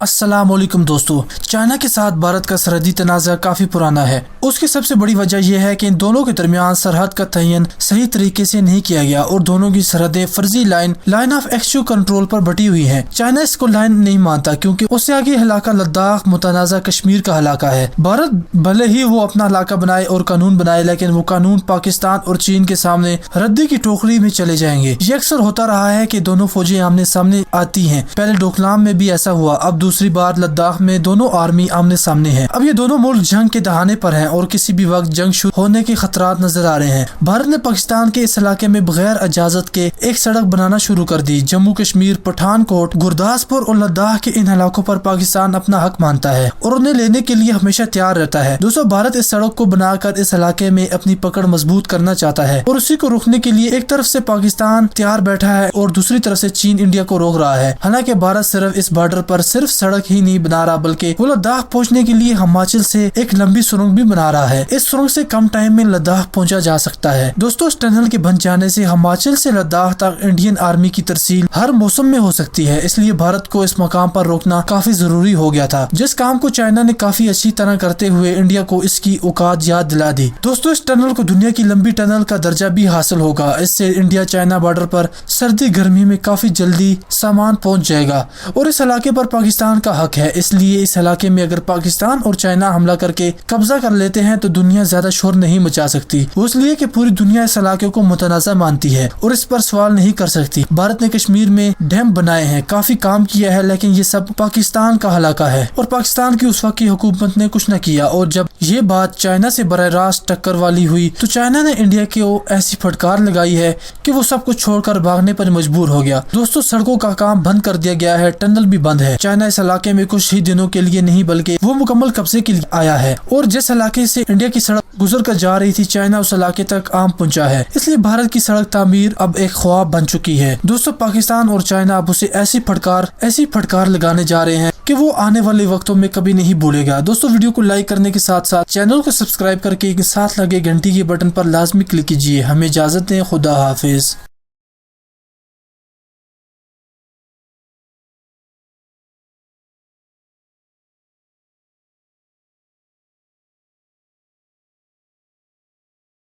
السلام علیکم دوستو، چائنا کے ساتھ بھارت کا سرحدی تنازع کافی پرانا ہے۔ اس کی سب سے بڑی وجہ یہ ہے کہ ان دونوں کے درمیان سرحد کا تعین صحیح طریقے سے نہیں کیا گیا اور دونوں کی سرحدیں فرضی لائن آف ایکچوئل کنٹرول پر بٹی ہوئی ہیں۔ چائنا اس کو لائن نہیں مانتا کیونکہ اس سے آگے علاقہ لداخ متنازع کشمیر کا علاقہ ہے۔ بھارت بھلے ہی وہ اپنا علاقہ بنائے اور قانون بنائے، لیکن وہ قانون پاکستان اور چین کے سامنے ردی کی ٹوکری میں چلے جائیں گے۔ یہ اکثر ہوتا رہا ہے کہ دونوں فوجیں آمنے سامنے آتی ہیں۔ پہلے ڈوکلام میں بھی ایسا ہوا، اب دوسری بار لداخ میں دونوں آرمی آمنے سامنے ہیں۔ اب یہ دونوں ملک جنگ کے دہانے پر ہیں اور کسی بھی وقت جنگ شروع ہونے کے خطرات نظر آ رہے ہیں۔ بھارت نے پاکستان کے اس علاقے میں بغیر اجازت کے ایک سڑک بنانا شروع کر دی۔ جموں کشمیر، پٹھان کوٹ، گرداسپور اور لداخ کے ان علاقوں پر پاکستان اپنا حق مانتا ہے اور انہیں لینے کے لیے ہمیشہ تیار رہتا ہے۔ دوستو، بھارت اس سڑک کو بنا کر اس علاقے میں اپنی پکڑ مضبوط کرنا چاہتا ہے اور اسی کو روکنے کے لیے ایک طرف سے پاکستان تیار بیٹھا ہے اور دوسری طرف سے چین انڈیا کو روک رہا ہے۔ حالانکہ بھارت صرف اس بارڈر پر صرف سڑک ہی نہیں بنا رہا بلکہ وہ لداخ پہنچنے کے لیے ہماچل سے ایک لمبی سرنگ بھی بنا رہا ہے۔ اس سرنگ سے کم ٹائم میں لداخ پہنچا جا سکتا ہے۔ دوستو، اس ٹنل کے بن جانے سے ہماچل سے لداخ تک انڈین آرمی کی ترسیل ہر موسم میں ہو سکتی ہے، اس لیے بھارت کو اس مقام پر روکنا کافی ضروری ہو گیا تھا، جس کام کو چائنا نے کافی اچھی طرح کرتے ہوئے انڈیا کو اس کی اوقات یاد دلا دی۔ دوستو، اس ٹنل کو دنیا کی لمبی ٹنل کا درجہ بھی حاصل ہوگا۔ اس سے انڈیا چائنا بارڈر پر سردی گرمی میں کافی جلدی سامان پہنچ جائے گا اور اس علاقے پر پاکستان کا حق ہے۔ اس لیے اس علاقے میں اگر پاکستان اور چائنا حملہ کر کے قبضہ کر لیتے ہیں تو دنیا زیادہ شور نہیں مچا سکتی، وہ اس لیے کہ پوری دنیا اس علاقے کو متنازع مانتی ہے اور اس پر سوال نہیں کر سکتی۔ بھارت نے کشمیر میں ڈیم بنائے ہیں، کافی کام کیا ہے، لیکن یہ سب پاکستان کا علاقہ ہے اور پاکستان کی اس وقت کی حکومت نے کچھ نہ کیا، اور جب یہ بات چائنا سے براہ راست ٹکر والی ہوئی تو چائنا نے انڈیا کو ایسی پھٹکار لگائی ہے کہ وہ سب کچھ چھوڑ کر بھاگنے پر مجبور ہو گیا۔ دوستو، سڑکوں کا کام بند کر دیا گیا ہے، ٹنل بھی بند ہے۔ چائنا اس علاقے میں کچھ ہی دنوں کے لیے نہیں بلکہ وہ مکمل قبضے کے لیے آیا ہے اور جس علاقے سے انڈیا کی سڑک گزر کر جا رہی تھی چائنا اس علاقے تک عام پہنچا ہے، اس لیے بھارت کی سڑک تعمیر اب ایک خواب بن چکی ہے۔ دوستو، پاکستان اور چائنا اب اسے ایسی پھٹکار لگانے جا رہے ہیں کہ وہ آنے والے وقتوں میں کبھی نہیں بھولے گا۔ دوستو، ویڈیو کو لائک کرنے کے ساتھ ساتھ چینل کو سبسکرائب کر کے ساتھ لگے گھنٹی کے بٹن پر لازمی کلک کیجیے۔ ہمیں اجازت دیں، خدا حافظ۔